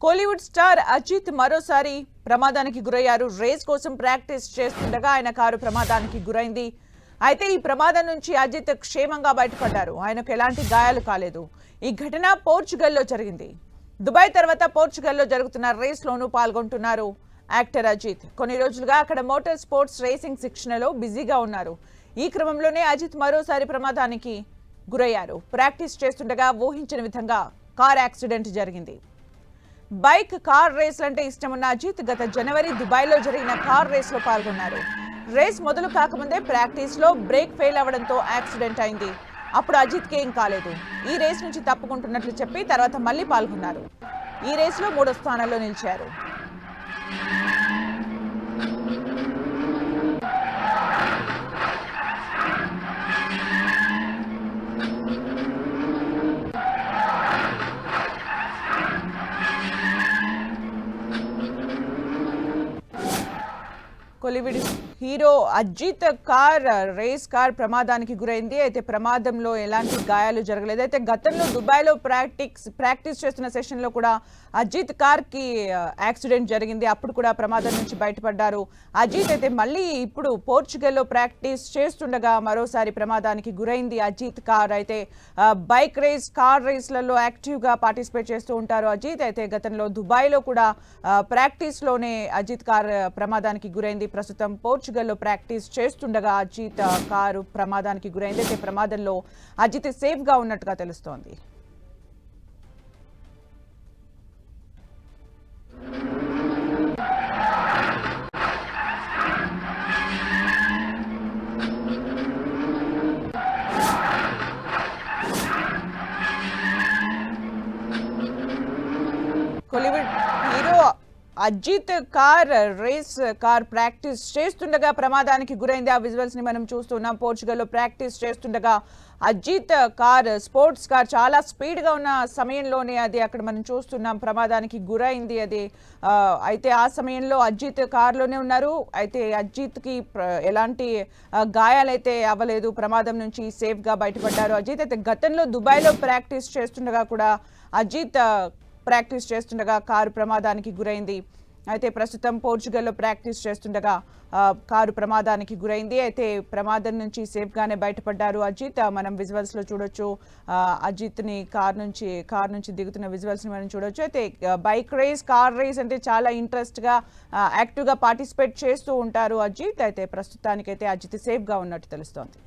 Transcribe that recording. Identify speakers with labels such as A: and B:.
A: Kollywood star Ajit మరోసారి ప్రమాదానికి గురయ్యారు. రేస్ కోసం ప్రాక్టీస్ చేస్తుండగా ఆయన కారు ప్రమాదానికి గురైంది. అయితే ఈ ప్రమాదం నుంచి అజిత్ క్షేమంగా బయటపడ్డారు. ఆయనకు ఎలాంటి గాయాలు కాలేదు. ఈ ఘటన పోర్చుగల్లో జరిగింది. దుబాయ్ తర్వాత పోర్చుగల్లో జరుగుతున్న రేస్లోనూ పాల్గొంటున్నారు యాక్టర్ అజిత్. కొన్ని రోజులుగా అక్కడ మోటార్ స్పోర్ట్స్ రేసింగ్ శిక్షణలో బిజీగా ఉన్నారు. ఈ క్రమంలోనే అజిత్ మరోసారి ప్రమాదానికి గురయ్యారు. ప్రాక్టీస్ చేస్తుండగా ఊహించని విధంగా కార్ యాక్సిడెంట్ జరిగింది. బైక్ కార్ రేస్లంటే ఇష్టమున్న అజిత్ గత జనవరి దుబాయ్లో జరిగిన కార్ రేస్లో పాల్గొన్నారు. రేస్ మొదలు కాకముందే ప్రాక్టీస్లో బ్రేక్ ఫెయిల్ అవ్వడంతో యాక్సిడెంట్ అయింది. అప్పుడు అజిత్కి ఏం కాలేదు. ఈ రేస్ నుంచి తప్పుకుంటున్నట్లు చెప్పి తర్వాత మళ్ళీ పాల్గొన్నారు. ఈ రేస్లో 3వ స్థానంలో నిలిచారు. Kollywood hero Ajith race car ప్రమాదానికి గురైంది. అయితే ప్రమాదంలో ఎలాంటి గాయాలు జరగలేదు. అయితే గతంలో దుబాయ్లో ప్రాక్టీస్ చేస్తున్న సెషన్లో కూడా అజిత్ కార్కి యాక్సిడెంట్ జరిగింది. అప్పుడు కూడా ప్రమాదం నుంచి బయటపడ్డారు అజిత్. అయితే మళ్ళీ ఇప్పుడు పోర్చుగల్లో ప్రాక్టీస్ చేస్తుండగా మరోసారి ప్రమాదానికి గురైంది అజిత్ కార్. అయితే బైక్ రేస్ కార్ రేస్లలో యాక్టివ్గా పార్టిసిపేట్ చేస్తూ ఉంటారు అజిత్. అయితే గతంలో దుబాయ్లో కూడా ప్రాక్టీస్లోనే అజిత్ కార్ ప్రమాదానికి గురైంది. ప్రస్తుతం పోర్చుగల్లో ప్రాక్టీస్ చేస్తుండగా అజిత్ కారు ప్రమాదానికి గురైంది. అయితే ప్రమాదంలో అజిత్ సేఫ్గా ఉన్నట్టుగా తెలుస్తోంది. Kollywood hero Ajith race car practice చేస్తుండగా ప్రమాదానికి గురైంది. ఆ విజువల్స్ ని మనం చూస్తున్నాం. పోర్చుగల్లో ప్రాక్టీస్ చేస్తుండగా అజిత్ స్పోర్ట్స్ కార్ చాలా స్పీడ్ గా ఉన్న సమయంలోనే అది అక్కడ మనం చూస్తున్నాం ప్రమాదానికి గురైంది అది. అయితే ఆ సమయంలో అజిత్ కార్లోనే ఉన్నారు. అయితే అజిత్ కి ఎలాంటి గాయాలైతే అవ్వలేదు. ప్రమాదం నుంచి సేఫ్ గా బయటపడ్డారు అజిత్. అయితే గతంలో దుబాయ్లో ప్రాక్టీస్ చేస్తుండగా కూడా అజిత్ ప్రాక్టీస్ చేస్తుండగా కారు ప్రమాదానికి గురైంది. అయితే ప్రస్తుతం పోర్చుగల్లో ప్రాక్టీస్ చేస్తుండగా కారు ప్రమాదానికి గురైంది. అయితే ప్రమాదం నుంచి సేఫ్గానే బయటపడ్డారు అజిత్. మనం విజువల్స్లో చూడొచ్చు అజిత్ని కార్ నుంచి దిగుతున్న విజువల్స్ని మనం చూడొచ్చు. అయితే బైక్ రేస్ కార్ రేస్ అంటే చాలా ఇంట్రెస్ట్గా యాక్టివ్గా పార్టిసిపేట్ చేస్తూ ఉంటారు అజిత్. అయితే ప్రస్తుతానికైతే అజిత్ సేఫ్గా ఉన్నట్టు తెలుస్తోంది.